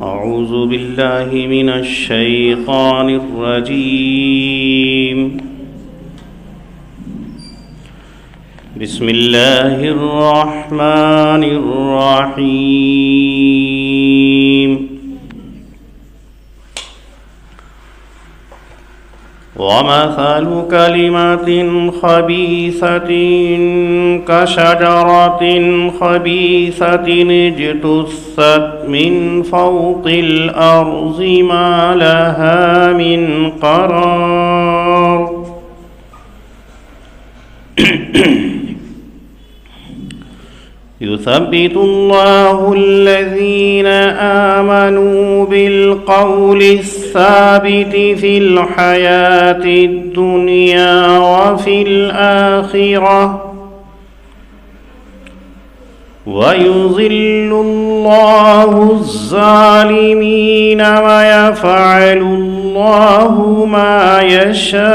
أعوذ بالله من الشيطان الرجيم. بسم الله الرحمن الرحيم. ومثل كلمة خبيثة كشجرة خبيثة اجتثت من فوق الأرض ما لها من قرار. يثبت الله الذين آمنوا بالقول الثابت في الحياة الدنيا وفي الآخرة ويذل الله الظالمين ويفعل الله ما يشاء.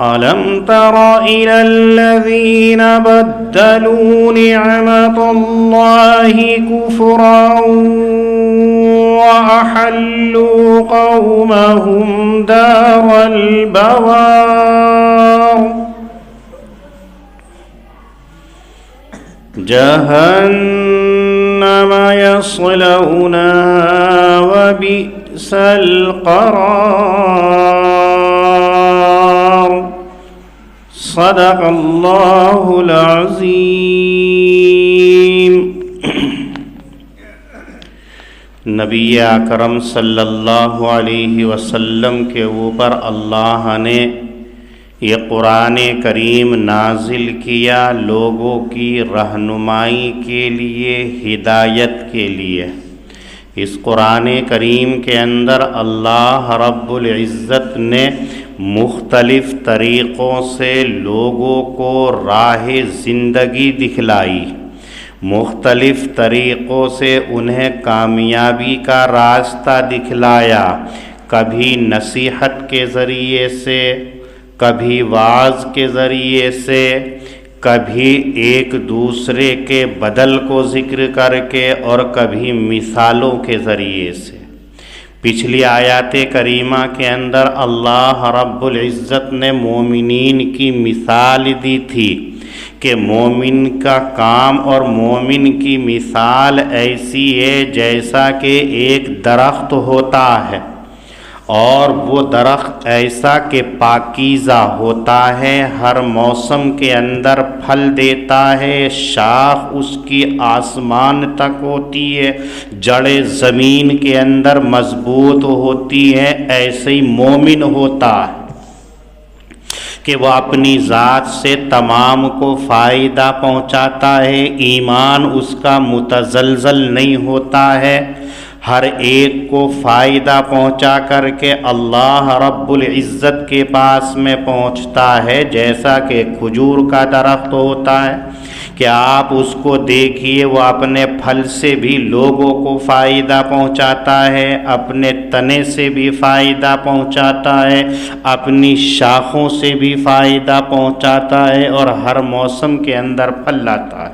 ألم تر إلى الذين بدلوا نعمة الله كفرا وأحلوا قومهم دار البوار جهنم يصلونها وبئس القرار. صدق اللہ العظیم. نبی اکرم صلی اللہ علیہ وسلم کے اوپر اللہ نے یہ قرآن کریم نازل کیا لوگوں کی رہنمائی کے لیے، ہدایت کے لیے. اس قرآن کریم کے اندر اللہ رب العزت نے مختلف طریقوں سے لوگوں کو راہ زندگی دکھلائی، مختلف طریقوں سے انہیں کامیابی کا راستہ دکھلایا. کبھی نصیحت کے ذریعے سے، کبھی وعظ کے ذریعے سے، کبھی ایک دوسرے کے بدل کو ذکر کر کے، اور کبھی مثالوں کے ذریعے سے. پچھلی آیات کریمہ کے اندر اللہ رب العزت نے مومنین کی مثال دی تھی کہ مومن کا کام اور مومن کی مثال ایسی ہے جیسا کہ ایک درخت ہوتا ہے، اور وہ درخت ایسا کہ پاکیزہ ہوتا ہے، ہر موسم کے اندر پھل دیتا ہے، شاخ اس کی آسمان تک ہوتی ہے، جڑیں زمین کے اندر مضبوط ہوتی ہیں. ایسے ہی مومن ہوتا ہے کہ وہ اپنی ذات سے تمام کو فائدہ پہنچاتا ہے، ایمان اس کا متزلزل نہیں ہوتا ہے، ہر ایک کو فائدہ پہنچا کر کے اللہ رب العزت کے پاس میں پہنچتا ہے. جیسا کہ کھجور کا درخت ہوتا ہے کہ آپ اس کو دیکھیے، وہ اپنے پھل سے بھی لوگوں کو فائدہ پہنچاتا ہے، اپنے تنے سے بھی فائدہ پہنچاتا ہے، اپنی شاخوں سے بھی فائدہ پہنچاتا ہے، اور ہر موسم کے اندر پھل لاتا ہے.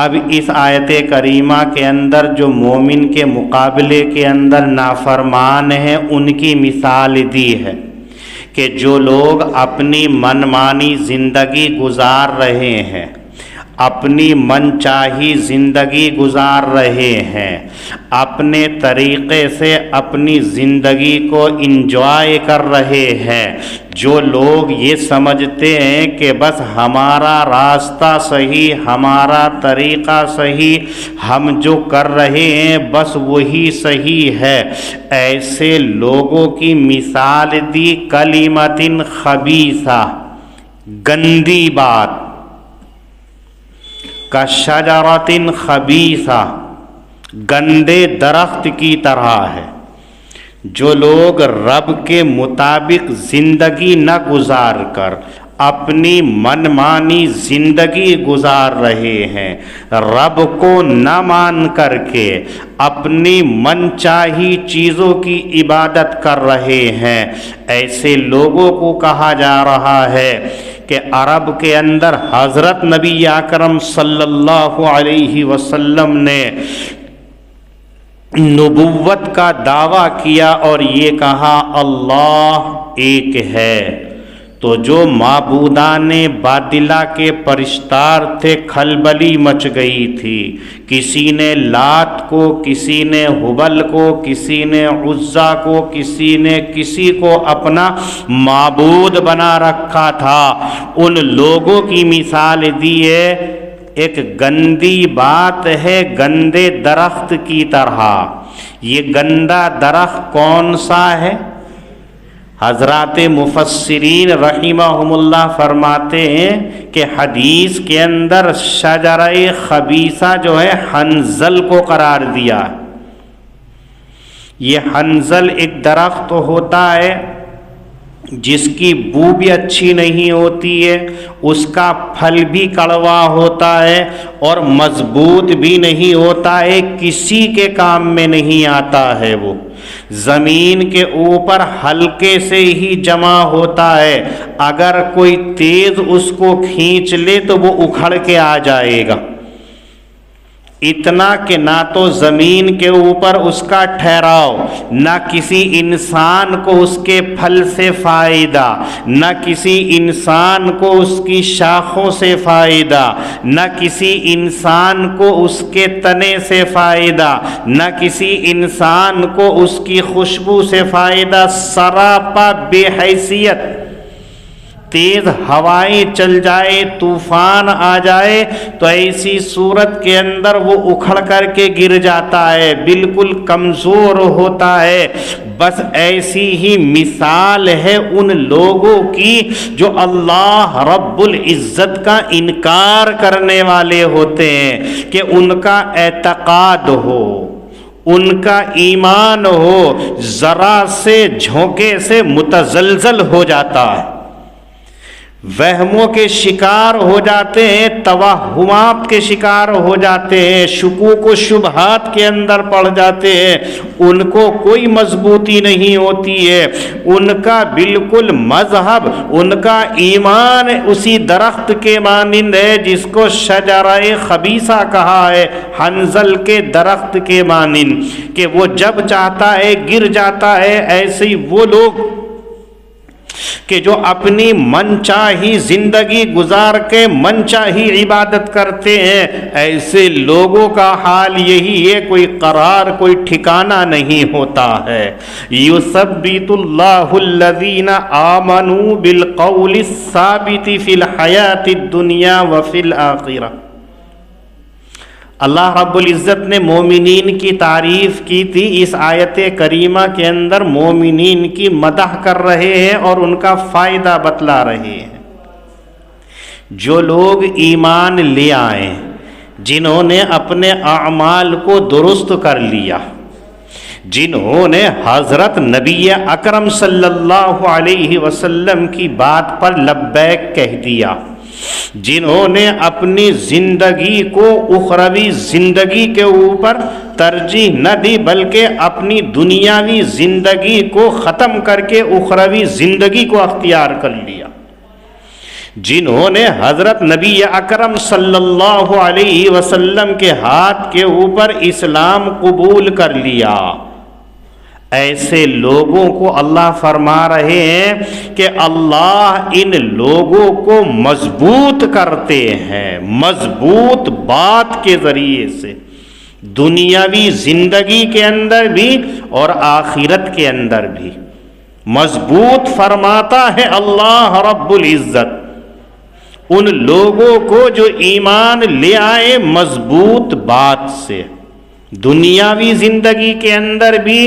اب اس آیت کریمہ کے اندر جو مومن کے مقابلے کے اندر نافرمان ہیں ان کی مثال دی ہے کہ جو لوگ اپنی من مانی زندگی گزار رہے ہیں، اپنی من چاہی زندگی گزار رہے ہیں، اپنے طریقے سے اپنی زندگی کو انجوائے کر رہے ہیں. جو لوگ یہ سمجھتے ہیں کہ بس ہمارا راستہ صحیح، ہمارا طریقہ صحیح، ہم جو کر رہے ہیں بس وہی صحیح ہے، ایسے لوگوں کی مثال دی کلمۃ خبیثہ، گندی بات، کشجرۃ خبیثہ، گندے درخت کی طرح ہے. جو لوگ رب کے مطابق زندگی نہ گزار کر اپنی من مانی زندگی گزار رہے ہیں، رب کو نہ مان کر کے اپنی من چاہی چیزوں کی عبادت کر رہے ہیں، ایسے لوگوں کو کہا جا رہا ہے کہ عرب کے اندر حضرت نبی اکرم صلی اللہ علیہ وسلم نے نبوت کا دعویٰ کیا اور یہ کہا اللہ ایک ہے، تو جو معبودان باطلہ کے پرستار تھے کھلبلی مچ گئی تھی. کسی نے لات کو، کسی نے ہبل کو، کسی نے عزا کو، کسی نے کسی کو اپنا معبود بنا رکھا تھا. ان لوگوں کی مثال دی ہے، ایک گندی بات ہے گندے درخت کی طرح. یہ گندا درخت کون سا ہے؟ حضرات مفسرین رحمہم اللہ فرماتے ہیں کہ حدیث کے اندر شجرہ خبیثہ جو ہے حنظل کو قرار دیا. یہ حنظل ایک درخت ہوتا ہے جس کی بو بھی اچھی نہیں ہوتی ہے، اس کا پھل بھی کڑوا ہوتا ہے اور مضبوط بھی نہیں ہوتا ہے، کسی کے کام میں نہیں آتا ہے. وہ زمین کے اوپر ہلکے سے ہی جمع ہوتا ہے، اگر کوئی تیز اس کو کھینچ لے تو وہ اکھڑ کے آ جائے گا. اتنا کہ نہ تو زمین کے اوپر اس کا ٹھہراؤ، نہ کسی انسان کو اس کے پھل سے فائدہ، نہ کسی انسان کو اس کی شاخوں سے فائدہ، نہ کسی انسان کو اس کے تنے سے فائدہ، نہ کسی انسان کو اس کی خوشبو سے فائدہ. سراپا بے حیثیت. تیز ہوائیں چل جائے، طوفان آ جائے تو ایسی صورت کے اندر وہ اکھڑ کر کے گر جاتا ہے، بالکل کمزور ہوتا ہے. بس ایسی ہی مثال ہے ان لوگوں کی جو اللہ رب العزت کا انکار کرنے والے ہوتے ہیں، کہ ان کا اعتقاد ہو، ان کا ایمان ہو، ذرا سے جھونکے سے متزلزل ہو جاتا ہے، وہموں کے شکار ہو جاتے ہیں، توہمات کے شکار ہو جاتے ہیں، شکوک و شبہات کے اندر پڑ جاتے ہیں. ان کو کوئی مضبوطی نہیں ہوتی ہے، ان کا بالکل مذہب، ان کا ایمان اسی درخت کے مانند ہے جس کو شجرہ خبیثہ کہا ہے، حنظل کے درخت کے مانند، کہ وہ جب چاہتا ہے گر جاتا ہے. ایسے ہی وہ لوگ کہ جو اپنی من چاہی زندگی گزار کے من چاہی عبادت کرتے ہیں، ایسے لوگوں کا حال یہی ہے، کوئی قرار کوئی ٹھکانہ نہیں ہوتا ہے. یثبت اللہ الذین آمنوا بالقول الثابت فی الحیاۃ الدنیا وفی الآخرہ. اللہ رب العزت نے مومنین کی تعریف کی تھی، اس آیت کریمہ کے اندر مومنین کی مدح کر رہے ہیں اور ان کا فائدہ بتلا رہے ہیں. جو لوگ ایمان لے آئیں، جنہوں نے اپنے اعمال کو درست کر لیا، جنہوں نے حضرت نبی اکرم صلی اللہ علیہ وسلم کی بات پر لبیک کہہ دیا، جنہوں نے اپنی زندگی کو اخروی زندگی کے اوپر ترجیح نہ دی بلکہ اپنی دنیاوی زندگی کو ختم کر کے اخروی زندگی کو اختیار کر لیا، جنہوں نے حضرت نبی اکرم صلی اللہ علیہ وسلم کے ہاتھ کے اوپر اسلام قبول کر لیا، ایسے لوگوں کو اللہ فرما رہے ہیں کہ اللہ ان لوگوں کو مضبوط کرتے ہیں، مضبوط بات کے ذریعے سے، دنیاوی زندگی کے اندر بھی اور آخرت کے اندر بھی مضبوط فرماتا ہے اللہ رب العزت ان لوگوں کو جو ایمان لے آئے مضبوط بات سے، دنیاوی زندگی کے اندر بھی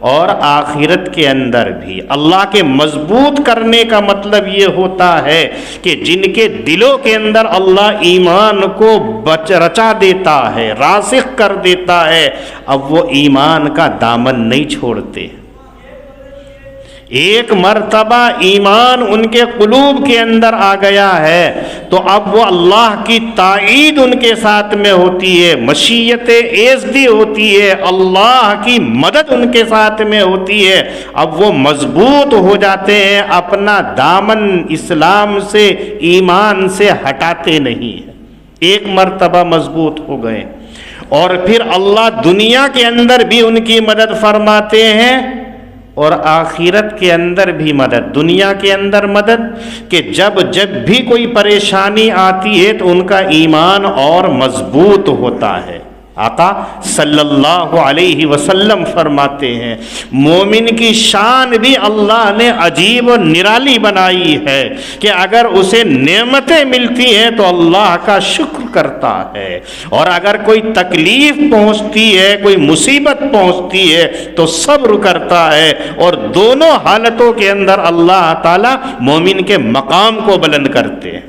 اور آخرت کے اندر بھی. اللہ کے مضبوط کرنے کا مطلب یہ ہوتا ہے کہ جن کے دلوں کے اندر اللہ ایمان کو رچا دیتا ہے، راسخ کر دیتا ہے، اب وہ ایمان کا دامن نہیں چھوڑتے. ایک مرتبہ ایمان ان کے قلوب کے اندر آ گیا ہے تو اب وہ اللہ کی تائید ان کے ساتھ میں ہوتی ہے، مشیت ایزدی ہوتی ہے، اللہ کی مدد ان کے ساتھ میں ہوتی ہے، اب وہ مضبوط ہو جاتے ہیں، اپنا دامن اسلام سے ایمان سے ہٹاتے نہیں ہیں، ایک مرتبہ مضبوط ہو گئے، اور پھر اللہ دنیا کے اندر بھی ان کی مدد فرماتے ہیں اور آخرت کے اندر بھی مدد، دنیا کے اندر مدد کہ جب بھی کوئی پریشانی آتی ہے تو ان کا ایمان اور مضبوط ہوتا ہے۔ آقا صلی اللہ علیہ وسلم فرماتے ہیں مومن کی شان بھی اللہ نے عجیب و نرالی بنائی ہے کہ اگر اسے نعمتیں ملتی ہیں تو اللہ کا شکر کرتا ہے، اور اگر کوئی تکلیف پہنچتی ہے، کوئی مصیبت پہنچتی ہے تو صبر کرتا ہے، اور دونوں حالتوں کے اندر اللہ تعالیٰ مومن کے مقام کو بلند کرتے ہیں۔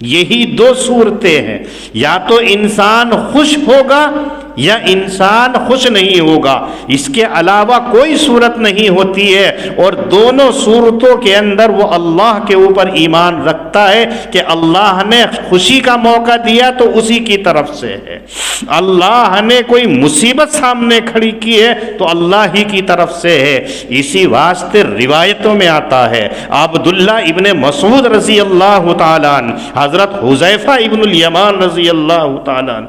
یہی دو صورتیں ہیں، یا تو انسان خوش ہوگا یا انسان خوش نہیں ہوگا، اس کے علاوہ کوئی صورت نہیں ہوتی ہے، اور دونوں صورتوں کے اندر وہ اللہ کے اوپر ایمان رکھتا ہے کہ اللہ نے خوشی کا موقع دیا تو اسی کی طرف سے ہے، اللہ نے کوئی مصیبت سامنے کھڑی کی ہے تو اللہ ہی کی طرف سے ہے۔ اسی واسطے روایتوں میں آتا ہے عبداللہ ابن مسعود رضی اللہ تعالیٰ عنہ، حضرت حذیفہ ابن الیمان رضی اللہ تعالیٰ عنہ،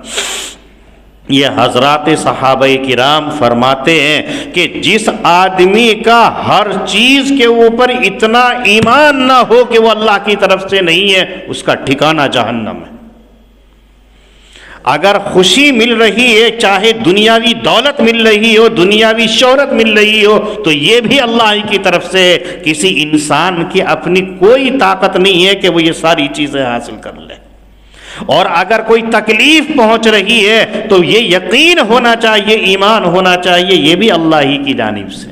یہ حضرات صحابہ کرام فرماتے ہیں کہ جس آدمی کا ہر چیز کے اوپر اتنا ایمان نہ ہو کہ وہ اللہ کی طرف سے نہیں ہے، اس کا ٹھکانہ جہنم ہے۔ اگر خوشی مل رہی ہے، چاہے دنیاوی دولت مل رہی ہو، دنیاوی شہرت مل رہی ہو، تو یہ بھی اللہ کی طرف سے، کسی انسان کی اپنی کوئی طاقت نہیں ہے کہ وہ یہ ساری چیزیں حاصل کر لے۔ اور اگر کوئی تکلیف پہنچ رہی ہے تو یہ یقین ہونا چاہیے، ایمان ہونا چاہیے، یہ بھی اللہ ہی کی جانب سے۔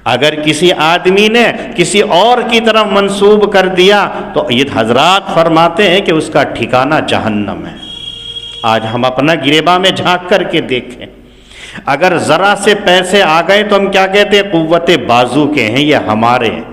اگر کسی آدمی نے کسی اور کی طرف منسوب کر دیا تو یہ حضرات فرماتے ہیں کہ اس کا ٹھکانہ جہنم ہے۔ آج ہم اپنا گریباں میں جھانک کر کے دیکھیں، اگر ذرا سے پیسے آ گئے تو ہم کیا کہتے ہیں؟ قوت بازو کے ہیں، یہ ہمارے ہیں،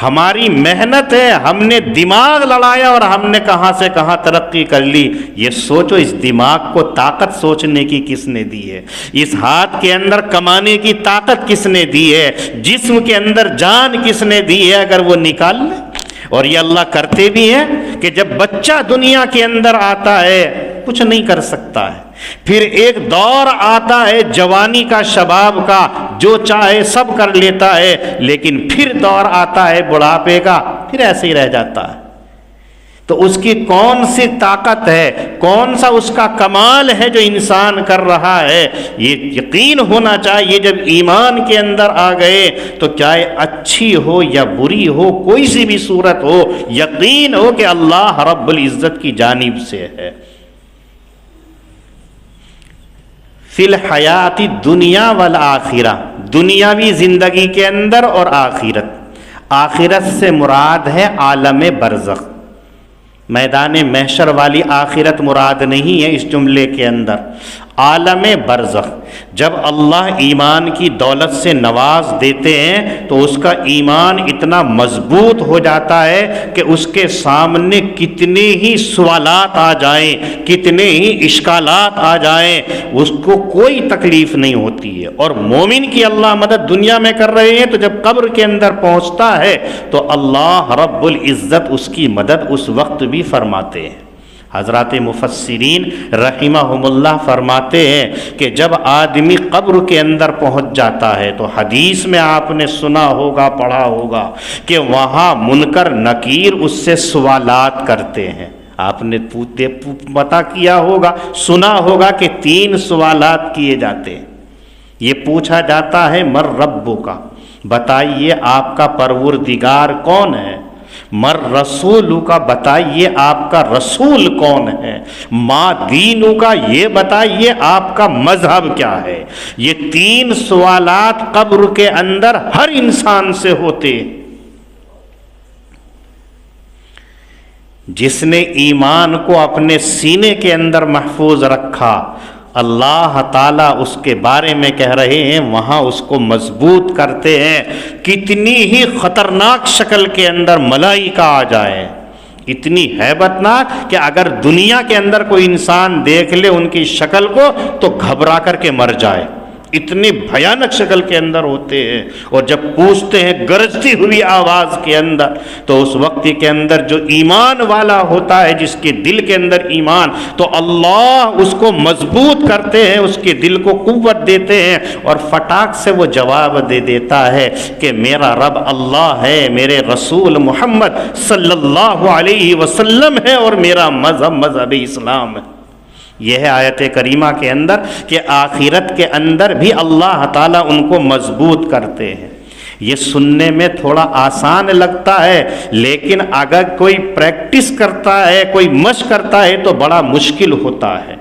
ہماری محنت ہے، ہم نے دماغ لڑایا اور ہم نے کہاں سے کہاں ترقی کر لی۔ یہ سوچو اس دماغ کو طاقت سوچنے کی کس نے دی ہے؟ اس ہاتھ کے اندر کمانے کی طاقت کس نے دی ہے؟ جسم کے اندر جان کس نے دی ہے؟ اگر وہ نکال لے، اور یہ اللہ کرتے بھی ہیں کہ جب بچہ دنیا کے اندر آتا ہے کچھ نہیں کر سکتا ہے، پھر ایک دور آتا ہے جوانی کا، شباب کا، جو چاہے سب کر لیتا ہے، لیکن پھر دور آتا ہے بڑھاپے کا، پھر ایسے ہی رہ جاتا ہے۔ تو اس کی کون سی طاقت ہے، کون سا اس کا کمال ہے جو انسان کر رہا ہے؟ یہ یقین ہونا چاہیے جب ایمان کے اندر آ گئے تو چاہے اچھی ہو یا بری ہو، کوئی سی بھی صورت ہو، یقین ہو کہ اللہ رب العزت کی جانب سے ہے۔ فی الحیات دنیا والآخرہ، دنیاوی زندگی کے اندر اور آخرت۔ آخرت سے مراد ہے عالم برزخ، میدان محشر والی آخرت مراد نہیں ہے اس جملے کے اندر، عالم برزخ۔ جب اللہ ایمان کی دولت سے نواز دیتے ہیں تو اس کا ایمان اتنا مضبوط ہو جاتا ہے کہ اس کے سامنے کتنے ہی سوالات آ جائیں، کتنے ہی اشکالات آ جائیں، اس کو کوئی تکلیف نہیں ہوتی ہے۔ اور مومن کی اللہ مدد دنیا میں کر رہے ہیں تو جب قبر کے اندر پہنچتا ہے تو اللہ رب العزت اس کی مدد اس وقت بھی فرماتے ہیں۔ حضرات مفسرین رحمہم اللہ فرماتے ہیں کہ جب آدمی قبر کے اندر پہنچ جاتا ہے تو حدیث میں آپ نے سنا ہوگا، پڑھا ہوگا کہ وہاں منکر نکیر اس سے سوالات کرتے ہیں۔ آپ نے پتہ کیا ہوگا، سنا ہوگا کہ 3 سوالات کیے جاتے ہیں۔ یہ پوچھا جاتا ہے مر ربو کا، بتائیے آپ کا پروردگار کون ہے؟ مر رسولو کا، بتائیے آپ کا رسول کون ہے؟ ما دینو کا، یہ بتائیے آپ کا مذہب کیا ہے؟ یہ 3 سوالات قبر کے اندر ہر انسان سے ہوتے ہیں۔ جس نے ایمان کو اپنے سینے کے اندر محفوظ رکھا، اللہ تعالیٰ اس کے بارے میں کہہ رہے ہیں وہاں اس کو مضبوط کرتے ہیں. کتنی ہی خطرناک شکل کے اندر ملائکہ آ جائے، اتنی ہیبت ناک کہ اگر دنیا کے اندر کوئی انسان دیکھ لے ان کی شکل کو تو گھبرا کر کے مر جائے، اتنی بھیانک شکل کے اندر ہوتے ہیں. اور جب پوچھتے ہیں گرجتی ہوئی آواز کے اندر، تو اس وقت کے اندر جو ایمان والا ہوتا ہے، جس کے دل کے اندر ایمان، تو اللہ اس کو مضبوط کرتے ہیں، اس کے دل کو قوت دیتے ہیں، اور فٹاک سے وہ جواب دے دیتا ہے کہ میرا رب اللہ ہے، میرے رسول محمد صلی اللہ علیہ وسلم ہے، اور میرا مذہب اسلام ہے. یہ ہے آیت کریمہ کے اندر کہ آخرت کے اندر بھی اللہ تعالیٰ ان کو مضبوط کرتے ہیں. یہ سننے میں تھوڑا آسان لگتا ہے، لیکن اگر کوئی پریکٹس کرتا ہے، کوئی مشق کرتا ہے تو بڑا مشکل ہوتا ہے.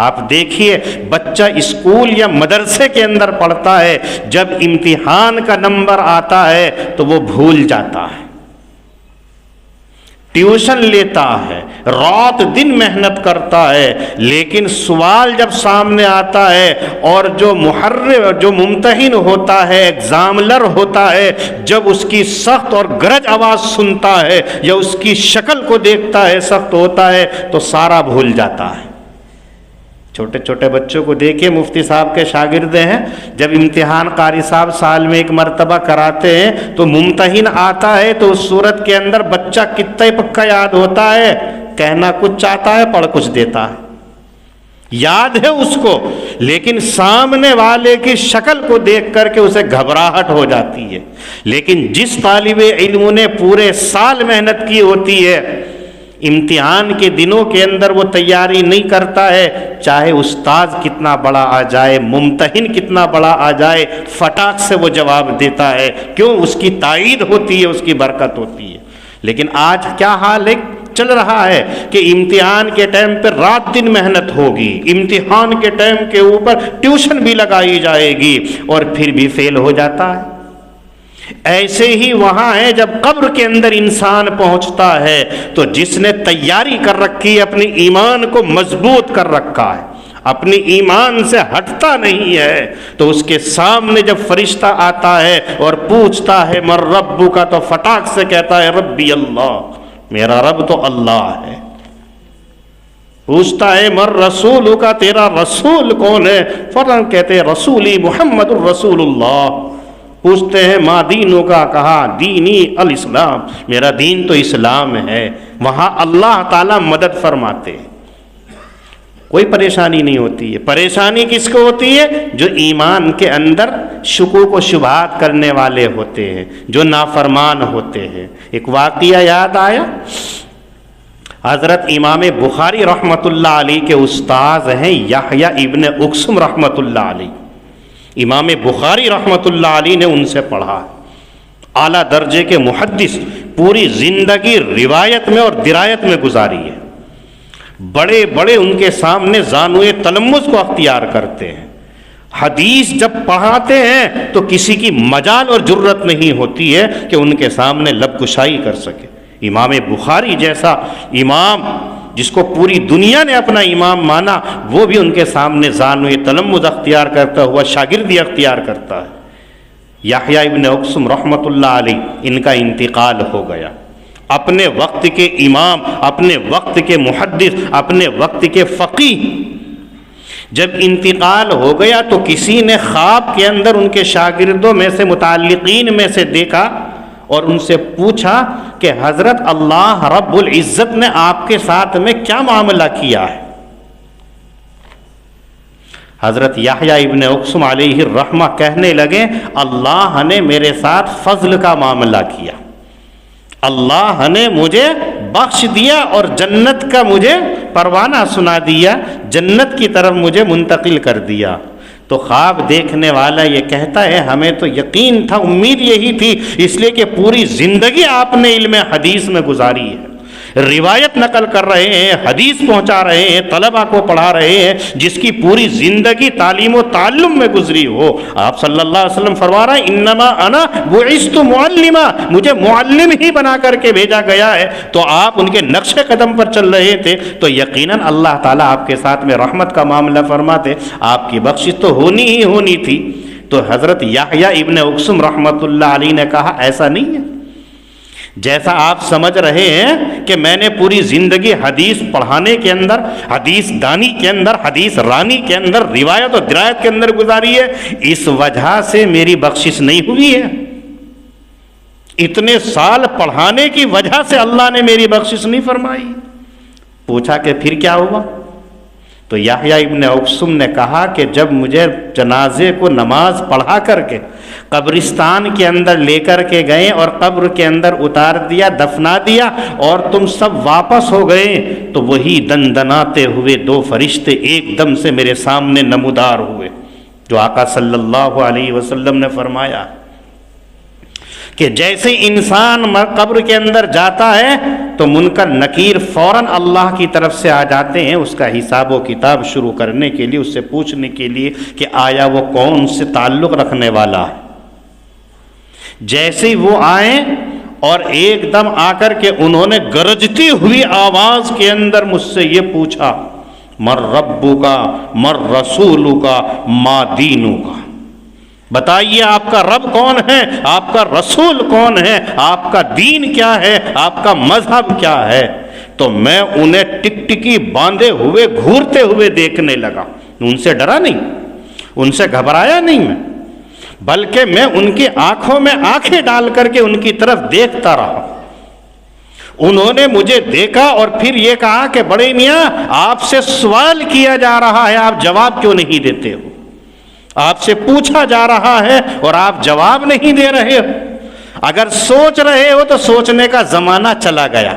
آپ دیکھیے بچہ اسکول یا مدرسے کے اندر پڑھتا ہے، جب امتحان کا نمبر آتا ہے تو وہ بھول جاتا ہے. ٹیوشن لیتا ہے، رات دن محنت کرتا ہے، لیکن سوال جب سامنے آتا ہے اور جو محرر جو ممتحن ہوتا ہے، ایگزامنر ہوتا ہے، جب اس کی سخت اور گرج آواز سنتا ہے یا اس کی شکل کو دیکھتا ہے سخت ہوتا ہے تو سارا بھول جاتا ہے. چھوٹے چھوٹے بچوں کو دیکھیں، مفتی صاحب کے شاگرد ہیں، جب امتحان قاری صاحب سال میں ایک مرتبہ کراتے ہیں تو ممتحن آتا ہے تو اس صورت کے اندر بچہ کتنا پکا یاد ہوتا ہے، کہنا کچھ چاہتا ہے پڑھ کچھ دیتا ہے، یاد ہے اس کو، لیکن سامنے والے کی شکل کو دیکھ کر کے اسے گھبراہٹ ہو جاتی ہے. لیکن جس طالب علم نے پورے سال محنت کی ہوتی ہے، امتحان کے دنوں کے اندر وہ تیاری نہیں کرتا ہے، چاہے استاذ کتنا بڑا آ جائے، ممتحن کتنا بڑا آ جائے، فٹاک سے وہ جواب دیتا ہے. کیوں؟ اس کی تائید ہوتی ہے، اس کی برکت ہوتی ہے. لیکن آج کیا حال ہے چل رہا ہے کہ امتحان کے ٹائم پہ رات دن محنت ہوگی، امتحان کے ٹائم کے اوپر ٹیوشن بھی لگائی جائے گی، اور پھر بھی فیل ہو جاتا ہے. ایسے ہی وہاں ہے جب قبر کے اندر انسان پہنچتا ہے تو جس نے تیاری کر رکھی ہے، اپنے ایمان کو مضبوط کر رکھا ہے، اپنے ایمان سے ہٹتا نہیں ہے، تو اس کے سامنے جب فرشتہ آتا ہے اور پوچھتا ہے من ربک کا، تو فٹاک سے کہتا ہے ربی اللہ، میرا رب تو اللہ ہے. پوچھتا ہے من رسول کا، تیرا رسول کون ہے؟ فوراً کہتے ہیں رسولی محمد الرسول اللہ. پوچھتے ہیں ما دینوں کا، کہا دینی الاسلام، میرا دین تو اسلام ہے. وہاں اللہ تعالیٰ مدد فرماتے ہیں، کوئی پریشانی نہیں ہوتی ہے. پریشانی کس کو ہوتی ہے؟ جو ایمان کے اندر شکوک و شبہات کرنے والے ہوتے ہیں، جو نافرمان ہوتے ہیں. ایک واقعہ یاد آیا، حضرت امام بخاری رحمۃ اللہ علیہ کے استاذ ہیں یحییٰ ابن اقسم رحمۃ اللہ علیہ. امام بخاری رحمۃ اللہ علیہ نے ان سے پڑھا، اعلیٰ درجے کے محدث، پوری زندگی روایت میں اور درایت میں گزاری ہے. بڑے بڑے ان کے سامنے زانوئے تلمذ کو اختیار کرتے ہیں. حدیث جب پڑھاتے ہیں تو کسی کی مجال اور جرت نہیں ہوتی ہے کہ ان کے سامنے لب کشائی کر سکے. امام بخاری جیسا امام جس کو پوری دنیا نے اپنا امام مانا، وہ بھی ان کے سامنے زانوئے تلمذ اختیار کرتا ہوا شاگردی اختیار کرتا ہے. یحییٰ ابن اقسم رحمۃ اللہ علیہ، ان کا انتقال ہو گیا. اپنے وقت کے امام، اپنے وقت کے محدث، اپنے وقت کے فقیہ، جب انتقال ہو گیا تو کسی نے خواب کے اندر ان کے شاگردوں میں سے، متعلقین میں سے دیکھا اور ان سے پوچھا کہ حضرت اللہ رب العزت نے آپ کے ساتھ میں کیا معاملہ کیا ہے؟ حضرت یحییٰ ابن اقسم علیہ الرحمہ کہنے لگے اللہ نے میرے ساتھ فضل کا معاملہ کیا، اللہ نے مجھے بخش دیا اور جنت کا مجھے پروانہ سنا دیا، جنت کی طرف مجھے منتقل کر دیا. تو خواب دیکھنے والا یہ کہتا ہے ہمیں تو یقین تھا، امید یہی تھی، اس لیے کہ پوری زندگی آپ نے علم حدیث میں گزاری ہے، روایت نقل کر رہے ہیں، حدیث پہنچا رہے ہیں، طلبہ کو پڑھا رہے ہیں، جس کی پوری زندگی تعلیم و تعلم میں گزری ہو۔ آپ صلی اللہ علیہ وسلم فرما رہے ہیں انما انا بعثت معلما، مجھے معلم ہی بنا کر کے بھیجا گیا ہے۔ تو آپ ان کے نقش قدم پر چل رہے تھے تو یقیناً اللہ تعالیٰ آپ کے ساتھ میں رحمت کا معاملہ فرماتے، آپ کی بخشش تو ہونی ہی ہونی تھی۔ تو حضرت یحییٰ ابن اقسم رحمۃ اللہ علیہ نے کہا ایسا نہیں ہے جیسا آپ سمجھ رہے ہیں کہ میں نے پوری زندگی حدیث پڑھانے کے اندر، حدیث دانی کے اندر، حدیث رانی کے اندر، روایت اور درایت کے اندر گزاری ہے، اس وجہ سے میری بخشش نہیں ہوئی ہے۔ اتنے سال پڑھانے کی وجہ سے اللہ نے میری بخشش نہیں فرمائی۔ پوچھا کہ پھر کیا ہوا؟ تو یحییٰ ابن اقسم نے کہا کہ جب مجھے جنازے کو نماز پڑھا کر کے قبرستان کے اندر لے کر کے گئے اور قبر کے اندر اتار دیا، دفنا دیا اور تم سب واپس ہو گئے، تو وہی دندناتے ہوئے دو فرشتے ایک دم سے میرے سامنے نمودار ہوئے، جو آقا صلی اللہ علیہ وسلم نے فرمایا کہ جیسے انسان قبر کے اندر جاتا ہے تو منکر نکیر فوراً اللہ کی طرف سے آ جاتے ہیں اس کا حساب و کتاب شروع کرنے کے لیے، اس سے پوچھنے کے لیے کہ آیا وہ کون سے تعلق رکھنے والا ہے۔ جیسے ہی وہ آئیں اور ایک دم آ کر کے انہوں نے گرجتی ہوئی آواز کے اندر مجھ سے یہ پوچھا مر ربک مر رسولک ما دینک، بتائیے آپ کا رب کون ہے، آپ کا رسول کون ہے، آپ کا دین کیا ہے، آپ کا مذہب کیا ہے۔ تو میں انہیں ٹکٹکی باندھے ہوئے گھورتے ہوئے دیکھنے لگا، ان سے ڈرا نہیں، ان سے گھبرایا نہیں میں، بلکہ میں ان کی آنکھوں میں آنکھیں ڈال کر کے ان کی طرف دیکھتا رہا۔ انہوں نے مجھے دیکھا اور پھر یہ کہا کہ بڑے میاں آپ سے سوال کیا جا رہا ہے، آپ جواب کیوں نہیں دیتے ہو؟ آپ سے پوچھا جا رہا ہے اور آپ جواب نہیں دے رہے ہو۔ اگر سوچ رہے ہو تو سوچنے کا زمانہ چلا گیا،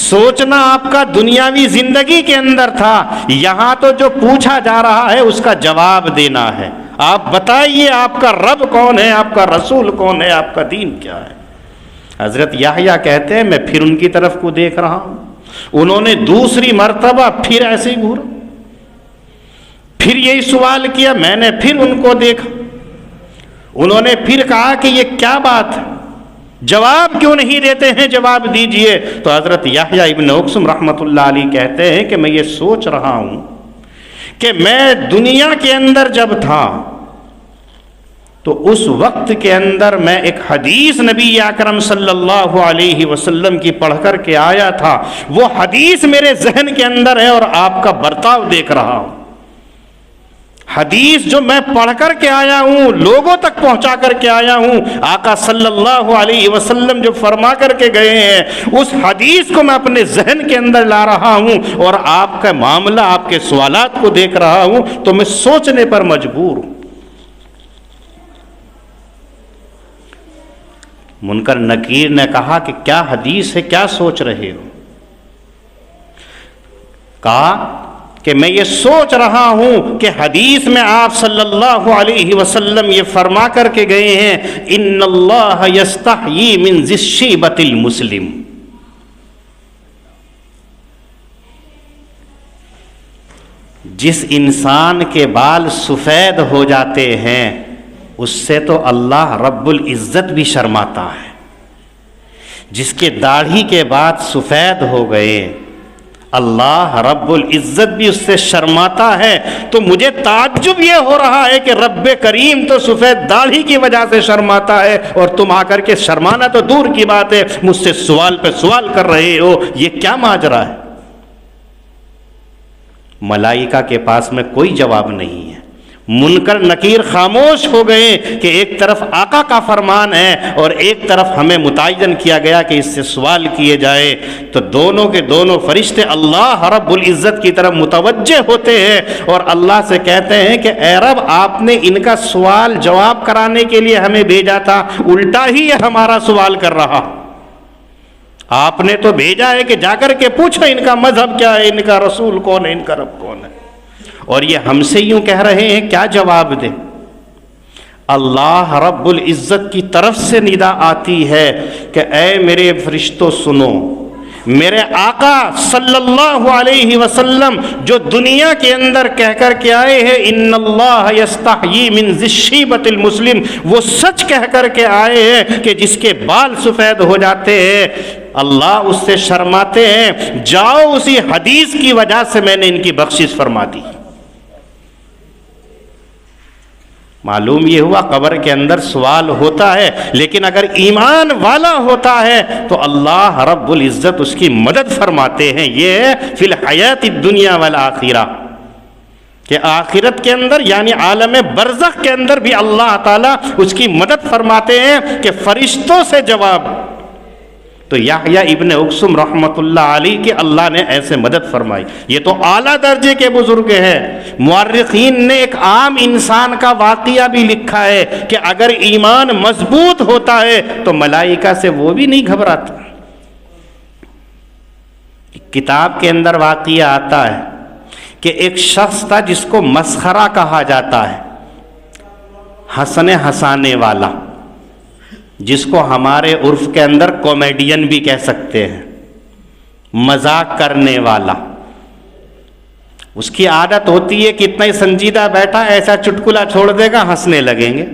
سوچنا آپ کا دنیاوی زندگی کے اندر تھا، یہاں تو جو پوچھا جا رہا ہے اس کا جواب دینا ہے۔ آپ بتائیے آپ کا رب کون ہے، آپ کا رسول کون ہے، آپ کا دین کیا ہے۔ حضرت یحییٰ کہتے ہیں میں پھر ان کی طرف کو دیکھ رہا ہوں، انہوں نے دوسری مرتبہ پھر ایسے ہی گھورا، پھر یہی سوال کیا، میں نے پھر ان کو دیکھا، انہوں نے پھر کہا کہ یہ کیا بات ہے، جواب کیوں نہیں دیتے ہیں، جواب دیجئے۔ تو حضرت یحییٰ ابن اقسم رحمۃ اللہ علیہ کہتے ہیں کہ میں یہ سوچ رہا ہوں کہ میں دنیا کے اندر جب تھا تو اس وقت کے اندر میں ایک حدیث نبی اکرم صلی اللہ علیہ وسلم کی پڑھ کر کے آیا تھا، وہ حدیث میرے ذہن کے اندر ہے اور آپ کا برتاؤ دیکھ رہا ہوں۔ حدیث جو میں پڑھ کر کے آیا ہوں، لوگوں تک پہنچا کر کے آیا ہوں، آقا صلی اللہ علیہ وسلم جو فرما کر کے گئے ہیں، اس حدیث کو میں اپنے ذہن کے اندر لا رہا ہوں اور آپ کا معاملہ، آپ کے سوالات کو دیکھ رہا ہوں، تو میں سوچنے پر مجبور ہوں۔ منکر نکیر نے کہا کہ کیا حدیث ہے، کیا سوچ رہے ہو؟ کہا کہ میں یہ سوچ رہا ہوں کہ حدیث میں آپ صلی اللہ علیہ وسلم یہ فرما کر کے گئے ہیں ان اللہ یستحیی من ذی الشیبۃ المسلم، جس انسان کے بال سفید ہو جاتے ہیں اس سے تو اللہ رب العزت بھی شرماتا ہے، جس کے داڑھی کے بعد سفید ہو گئے اللہ رب العزت بھی اس سے شرماتا ہے۔ تو مجھے تعجب یہ ہو رہا ہے کہ رب کریم تو سفید داڑھی کی وجہ سے شرماتا ہے اور تم آ کر کے شرمانا تو دور کی بات ہے، مجھ سے سوال پہ سوال کر رہے ہو، یہ کیا ماجرا ہے؟ ملائکہ کے پاس میں کوئی جواب نہیں ہے، منکر نکیر خاموش ہو گئے کہ ایک طرف آقا کا فرمان ہے اور ایک طرف ہمیں متعین کیا گیا کہ اس سے سوال کیے جائے۔ تو دونوں کے دونوں فرشتے اللہ رب العزت کی طرف متوجہ ہوتے ہیں اور اللہ سے کہتے ہیں کہ اے رب آپ نے ان کا سوال جواب کرانے کے لیے ہمیں بھیجا تھا، الٹا ہی یہ ہمارا سوال کر رہا، آپ نے تو بھیجا ہے کہ جا کر کے پوچھو ان کا مذہب کیا ہے، ان کا رسول کون ہے، ان کا رب کون ہے، اور یہ ہم سے یوں کہہ رہے ہیں کیا جواب دیں؟ اللہ رب العزت کی طرف سے ندا آتی ہے کہ اے میرے فرشتوں سنو، میرے آقا صلی اللہ علیہ وسلم جو دنیا کے اندر کہہ کر کے آئے ہیں ان اللہ یستحیی من ذی الشیبۃ المسلم، وہ سچ کہہ کر کے آئے ہیں کہ جس کے بال سفید ہو جاتے ہیں اللہ اس سے شرماتے ہیں، جاؤ اسی حدیث کی وجہ سے میں نے ان کی بخشش فرما دی۔ معلوم یہ ہوا قبر کے اندر سوال ہوتا ہے، لیکن اگر ایمان والا ہوتا ہے تو اللہ رب العزت اس کی مدد فرماتے ہیں۔ یہ ہے فی الحیات الدنیا والآخرہ، کہ آخرت کے اندر یعنی عالم برزخ کے اندر بھی اللہ تعالیٰ اس کی مدد فرماتے ہیں کہ فرشتوں سے جواب۔ تو یحییٰ ابن اقسم رحمۃ اللہ علیہ کے اللہ نے ایسے مدد فرمائی، یہ تو اعلیٰ درجے کے بزرگ ہیں۔ مورخین نے ایک عام انسان کا واقعہ بھی لکھا ہے کہ اگر ایمان مضبوط ہوتا ہے تو ملائکہ سے وہ بھی نہیں گھبراتا۔ کتاب کے اندر واقعہ آتا ہے کہ ایک شخص تھا جس کو مسخرہ کہا جاتا ہے، ہنسنے ہنسانے والا، جس کو ہمارے عرف کے اندر کامیڈین بھی کہہ سکتے ہیں، مذاق کرنے والا۔ اس کی عادت ہوتی ہے کہ اتنا ہی سنجیدہ بیٹھا ایسا چٹکلا چھوڑ دے گا ہنسنے لگیں گے،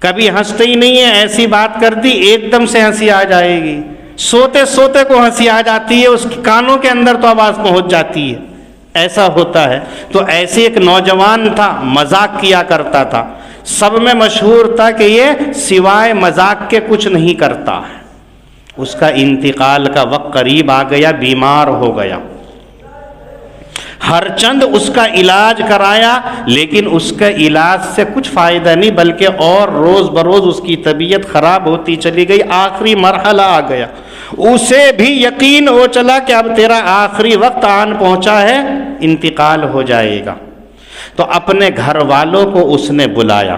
کبھی ہنستے ہی نہیں ہے، ایسی بات کر دی ایک دم سے ہنسی آ جائے گی، سوتے سوتے کو ہنسی آ جاتی ہے، اس کے کانوں کے اندر تو آواز پہنچ جاتی ہے، ایسا ہوتا ہے۔ تو ایسے ایک نوجوان تھا، مذاق کیا کرتا تھا، سب میں مشہور تھا کہ یہ سوائے مذاق کے کچھ نہیں کرتا ہے۔ اس کا انتقال کا وقت قریب آ گیا، بیمار ہو گیا، ہر چند اس کا علاج کرایا، لیکن اس کا علاج سے کچھ فائدہ نہیں بلکہ اور روز بروز اس کی طبیعت خراب ہوتی چلی گئی، آخری مرحلہ آ گیا۔ اسے بھی یقین ہو چلا کہ اب تیرا آخری وقت آن پہنچا ہے، انتقال ہو جائے گا۔ تو اپنے گھر والوں کو اس نے بلایا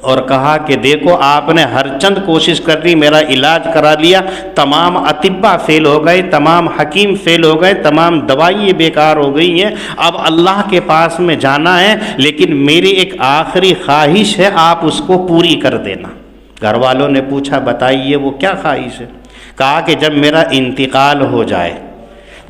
اور کہا کہ دیکھو آپ نے ہر چند کوشش کر لی، میرا علاج کرا لیا، تمام اطباء فیل ہو گئے، تمام حکیم فیل ہو گئے، تمام دوائیں بیکار ہو گئی ہیں، اب اللہ کے پاس میں جانا ہے، لیکن میری ایک آخری خواہش ہے، آپ اس کو پوری کر دینا۔ گھر والوں نے پوچھا بتائیے وہ کیا خواہش ہے؟ کہا کہ جب میرا انتقال ہو جائے،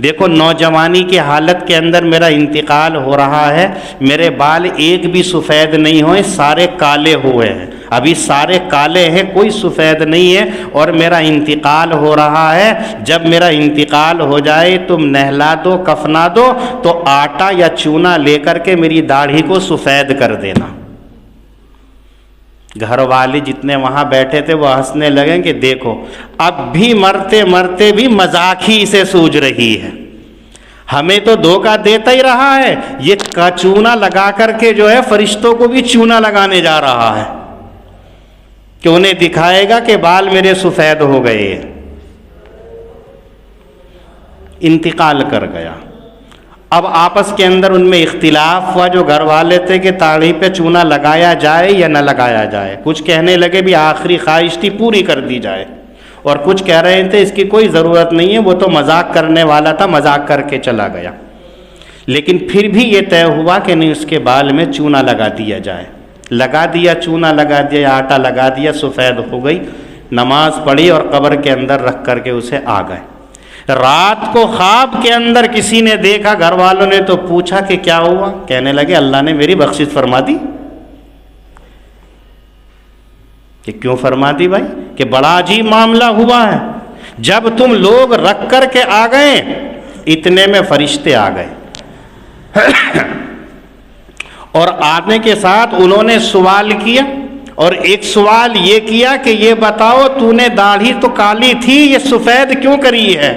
دیکھو نوجوانی کی حالت کے اندر میرا انتقال ہو رہا ہے، میرے بال ایک بھی سفید نہیں ہوئے، سارے کالے ہوئے ہیں، ابھی سارے کالے ہیں، کوئی سفید نہیں ہے، اور میرا انتقال ہو رہا ہے، جب میرا انتقال ہو جائے تم نہلا دو، کفنا دو، تو آٹا یا چونا لے کر کے میری داڑھی کو سفید کر دینا۔ گھر والے جتنے وہاں بیٹھے تھے وہ ہنسنے لگیں کہ دیکھو اب بھی مرتے مرتے بھی مذاق ہی سے سوج رہی ہے، ہمیں تو دھوکہ دیتا ہی رہا ہے، یہ چونا لگا کر کے جو ہے فرشتوں کو بھی چونا لگانے جا رہا ہے کہ انہیں دکھائے گا کہ بال میرے سفید ہو گئے۔ انتقال کر گیا۔ اب آپس کے اندر ان میں اختلاف ہوا، جو گھر والے تھے کہ داڑھی پہ چونا لگایا جائے یا نہ لگایا جائے، کچھ کہنے لگے بھی آخری خواہش تھی پوری کر دی جائے، اور کچھ کہہ رہے تھے اس کی کوئی ضرورت نہیں ہے، وہ تو مذاق کرنے والا تھا، مذاق کر کے چلا گیا۔ لیکن پھر بھی یہ طے ہوا کہ نہیں، اس کے بال میں چونا لگا دیا جائے۔ لگا دیا، چونا لگا دیا، آٹا لگا دیا، سفید ہو گئی، نماز پڑھی اور قبر کے اندر رکھ کر کے اسے آ گئے۔ رات کو خواب کے اندر کسی نے دیکھا، گھر والوں نے تو پوچھا کہ کیا ہوا؟ کہنے لگے اللہ نے میری بخشش فرما دی۔ کہ کیوں فرما دی بھائی؟ کہ بڑا عجیب معاملہ ہوا ہے، جب تم لوگ رکھ کر کے آ گئے اتنے میں فرشتے آ گئے اور آنے کے ساتھ انہوں نے سوال کیا، اور ایک سوال یہ کیا کہ یہ بتاؤ تو نے داڑھی تو کالی تھی، یہ سفید کیوں کری ہے؟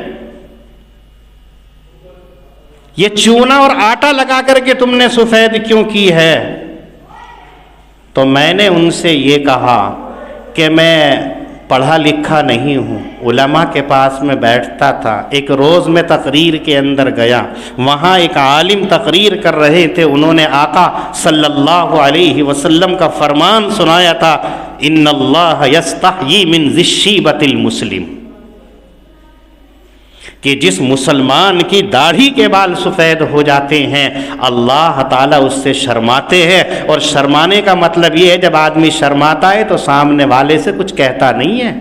یہ چونا اور آٹا لگا کر کے تم نے سفید کیوں کی ہے؟ تو میں نے ان سے یہ کہا کہ میں پڑھا لکھا نہیں ہوں، علماء کے پاس میں بیٹھتا تھا، ایک روز میں تقریر کے اندر گیا، وہاں ایک عالم تقریر کر رہے تھے، انہوں نے آقا صلی اللہ علیہ وسلم کا فرمان سنایا تھا، ان اللہ یستحیی من ذی الشیبۃ المسلم، کہ جس مسلمان کی داڑھی کے بال سفید ہو جاتے ہیں اللہ تعالیٰ اس سے شرماتے ہیں، اور شرمانے کا مطلب یہ ہے جب آدمی شرماتا ہے تو سامنے والے سے کچھ کہتا نہیں ہے،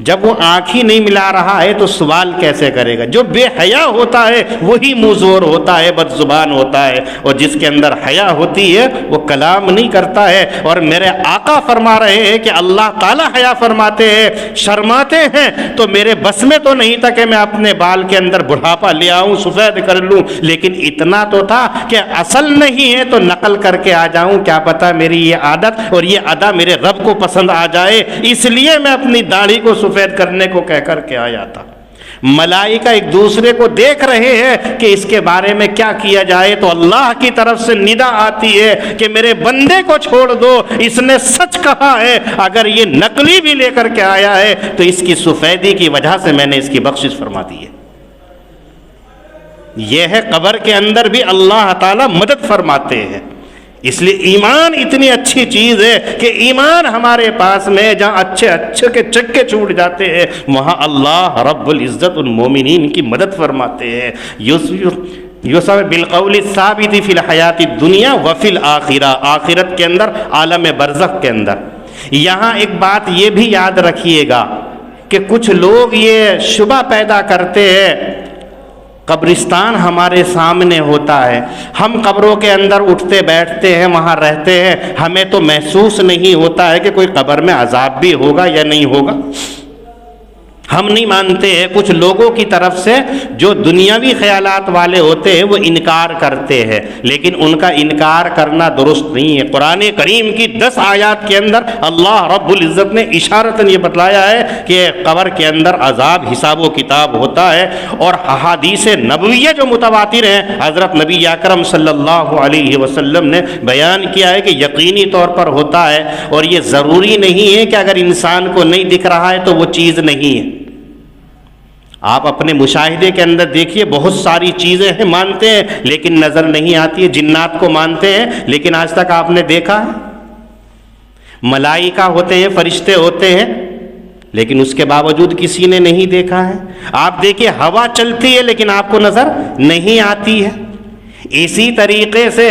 جب وہ آنکھ ہی نہیں ملا رہا ہے تو سوال کیسے کرے گا؟ جو بے حیا ہوتا ہے وہی منہ زور ہوتا ہے، بد زبان ہوتا ہے، اور جس کے اندر حیا ہوتی ہے وہ کلام نہیں کرتا ہے۔ اور میرے آقا فرما رہے ہیں کہ اللہ تعالیٰ حیا فرماتے ہیں، شرماتے ہیں، تو میرے بس میں تو نہیں تھا کہ میں اپنے بال کے اندر بڑھاپا لے آؤں، سفید کر لوں، لیکن اتنا تو تھا کہ اصل نہیں ہے تو نقل کر کے آ جاؤں، کیا پتہ میری یہ عادت اور یہ ادا میرے رب کو پسند آ جائے، اس لیے میں اپنی داڑھی کو سفید کرنے کو کہہ کر کے آیا تھا۔ ملائکہ ایک دوسرے کو دیکھ رہے ہیں کہ اس کے بارے میں کیا کیا جائے، تو اللہ کی طرف سے ندا آتی ہے کہ میرے بندے کو چھوڑ دو، اس نے سچ کہا ہے، اگر یہ نقلی بھی لے کر کے آیا ہے تو اس کی سفیدی کی وجہ سے میں نے اس کی بخشش فرما دی ہے۔ یہ ہے قبر کے اندر بھی اللہ تعالیٰ مدد فرماتے ہیں۔ اس لیے ایمان اتنی اچھی چیز ہے کہ ایمان ہمارے پاس میں جہاں اچھے کے چکے چھوٹ جاتے ہیں وہاں اللہ رب العزت ان مومنین کی مدد فرماتے ہیں۔ یوسف بالقول الثابت فی الحیات الدنیا وفی الآخرہ، آخرت کے اندر، عالم برزخ کے اندر۔ یہاں ایک بات یہ بھی یاد رکھیے گا کہ کچھ لوگ یہ شبہ پیدا کرتے ہیں قبرستان ہمارے سامنے ہوتا ہے، ہم قبروں کے اندر اٹھتے بیٹھتے ہیں، وہاں رہتے ہیں، ہمیں تو محسوس نہیں ہوتا ہے کہ کوئی قبر میں عذاب بھی ہوگا یا نہیں ہوگا۔ ہم نہیں مانتے ہیں۔ کچھ لوگوں کی طرف سے جو دنیاوی خیالات والے ہوتے ہیں وہ انکار کرتے ہیں، لیکن ان کا انکار کرنا درست نہیں ہے۔ قرآن کریم کی 10 آیات کے اندر اللہ رب العزت نے اشارتاً یہ بتلایا ہے کہ قبر کے اندر عذاب، حساب و کتاب ہوتا ہے، اور احادیث نبویہ جو متواتر ہیں حضرت نبی اکرم صلی اللہ علیہ وسلم نے بیان کیا ہے کہ یقینی طور پر ہوتا ہے، اور یہ ضروری نہیں ہے کہ اگر انسان کو نہیں دکھ رہا ہے تو وہ چیز نہیں ہے۔ آپ اپنے مشاہدے کے اندر دیکھیے، بہت ساری چیزیں ہیں مانتے ہیں لیکن نظر نہیں آتی ہے۔ جنات کو مانتے ہیں لیکن آج تک آپ نے دیکھا ہے؟ ملائکہ ہوتے ہیں، فرشتے ہوتے ہیں، لیکن اس کے باوجود کسی نے نہیں دیکھا ہے۔ آپ دیکھیے ہوا چلتی ہے لیکن آپ کو نظر نہیں آتی ہے۔ اسی طریقے سے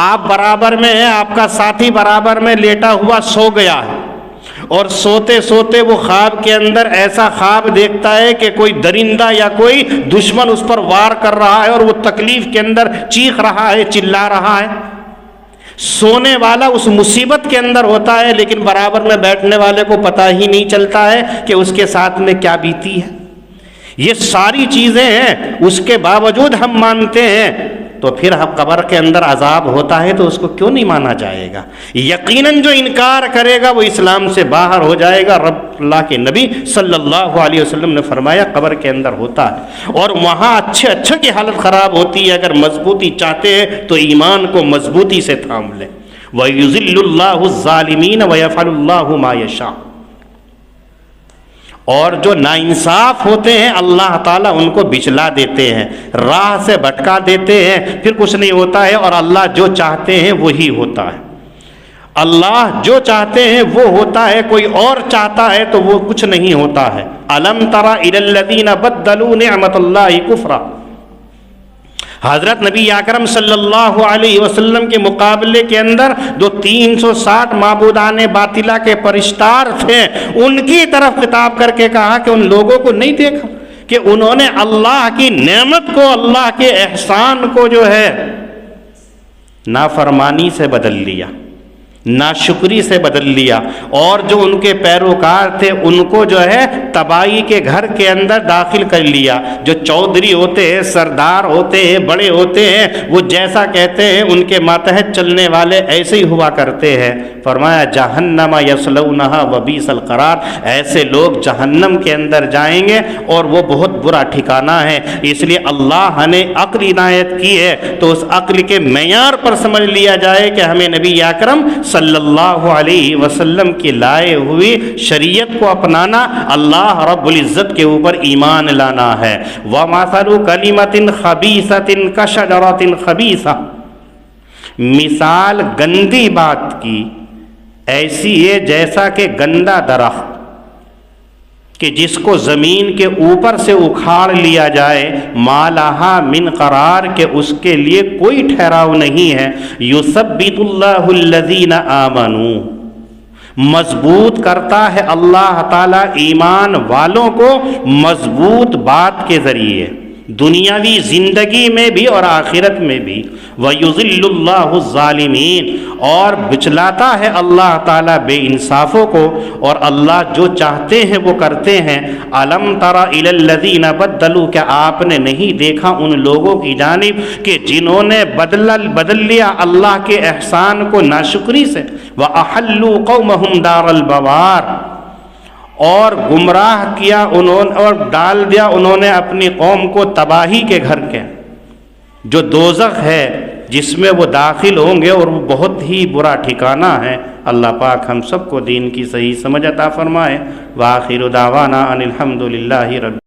آپ برابر میں ہیں، آپ کا ساتھی برابر میں لیٹا ہوا سو گیا ہے، اور سوتے سوتے وہ خواب کے اندر ایسا خواب دیکھتا ہے کہ کوئی درندہ یا کوئی دشمن اس پر وار کر رہا ہے اور وہ تکلیف کے اندر چیخ رہا ہے، چلا رہا ہے۔ سونے والا اس مصیبت کے اندر ہوتا ہے لیکن برابر میں بیٹھنے والے کو پتہ ہی نہیں چلتا ہے کہ اس کے ساتھ میں کیا بیتی ہے۔ یہ ساری چیزیں ہیں، اس کے باوجود ہم مانتے ہیں، تو پھر قبر کے اندر عذاب ہوتا ہے تو اس کو کیوں نہیں مانا جائے گا؟ یقیناً جو انکار کرے گا وہ اسلام سے باہر ہو جائے گا۔ رب اللہ کے نبی صلی اللہ علیہ وسلم نے فرمایا قبر کے اندر ہوتا ہے، اور وہاں اچھے کی حالت خراب ہوتی ہے۔ اگر مضبوطی چاہتے ہیں تو ایمان کو مضبوطی سے تھام لیں۔ وَيُذِلُّ اللَّهُ الظَّالِمِينَ وَيَفْعَلُ اللَّهُ مَا يَشَاءُ۔ اور جو ناانصاف ہوتے ہیں اللہ تعالیٰ ان کو بچلا دیتے ہیں، راہ سے بھٹکا دیتے ہیں، پھر کچھ نہیں ہوتا ہے، اور اللہ جو چاہتے ہیں وہی ہوتا ہے۔ اللہ جو چاہتے ہیں وہ ہوتا ہے، کوئی اور چاہتا ہے تو وہ کچھ نہیں ہوتا ہے۔ أَلَمْ تَرَ إِلَى الَّذِينَ بَدَّلُوا نِعْمَةَ اللَّهِ كُفْرًا۔ حضرت نبی اکرم صلی اللہ علیہ وسلم کے مقابلے کے اندر جو 360 معبودان باطلہ کے پرستار تھے، ان کی طرف خطاب کر کے کہا کہ ان لوگوں کو نہیں دیکھا کہ انہوں نے اللہ کی نعمت کو، اللہ کے احسان کو جو ہے نافرمانی سے بدل لیا، ناشکری سے بدل لیا، اور جو ان کے پیروکار تھے ان کو جو ہے تباہی کے گھر کے اندر داخل کر لیا۔ جو چودھری ہوتے ہیں، سردار ہوتے ہیں، بڑے ہوتے ہیں، وہ جیسا کہتے ہیں ان کے ماتحت چلنے والے ایسے ہی ہوا کرتے ہیں۔ فرمایا جہنم یصلونھا وبئس القرار، ایسے لوگ جہنم کے اندر جائیں گے اور وہ بہت برا ٹھکانہ ہے۔ اس لیے اللہ نے عقل عنایت کی ہے تو اس عقل کے معیار پر سمجھ لیا جائے کہ ہمیں نبی اکرم صلی اللہ علیہ وسلم کی لائے ہوئی شریعت کو اپنانا، اللہ رب العزت کے اوپر ایمان لانا ہے۔ وَمَثَلُ كَلِمَةٍ خَبِيثَةٍ كَشَجَرَةٍ خَبِيثَةٍ، مثال گندی بات کی ایسی ہے جیسا کہ گندا درخت۔ کہ جس کو زمین کے اوپر سے اکھاڑ لیا جائے، ما لہا من قرار، کہ اس کے لیے کوئی ٹھہراؤ نہیں ہے۔ یثبت اللہ الذین آمنوا، مضبوط کرتا ہے اللہ تعالیٰ ایمان والوں کو مضبوط بات کے ذریعے، دنیاوی زندگی میں بھی اور آخرت میں بھی۔ وَيُذِلُّ اللَّهُ الظَّالِمِينَ، اور بچلاتا ہے اللہ تعالیٰ بے انصافوں کو، اور اللہ جو چاہتے ہیں وہ کرتے ہیں۔ أَلَمْ تَرَ إِلَى الَّذِينَ بَدَّلُوا، کہ آپ نے نہیں دیکھا ان لوگوں کی جانب کہ جنہوں نے بدل لیا اللہ کے احسان کو ناشکری سے۔ وَأَحَلُّوا قَوْمَهُمْ دَارَ الْبَوَارِ، اور گمراہ کیا اور ڈال دیا انہوں نے اپنی قوم کو تباہی کے گھر کے، جو دوزخ ہے جس میں وہ داخل ہوں گے، اور وہ بہت ہی برا ٹھکانہ ہے۔ اللہ پاک ہم سب کو دین کی صحیح سمجھ عطا فرمائے۔ وآخر دعوانا ان الحمد للہ رب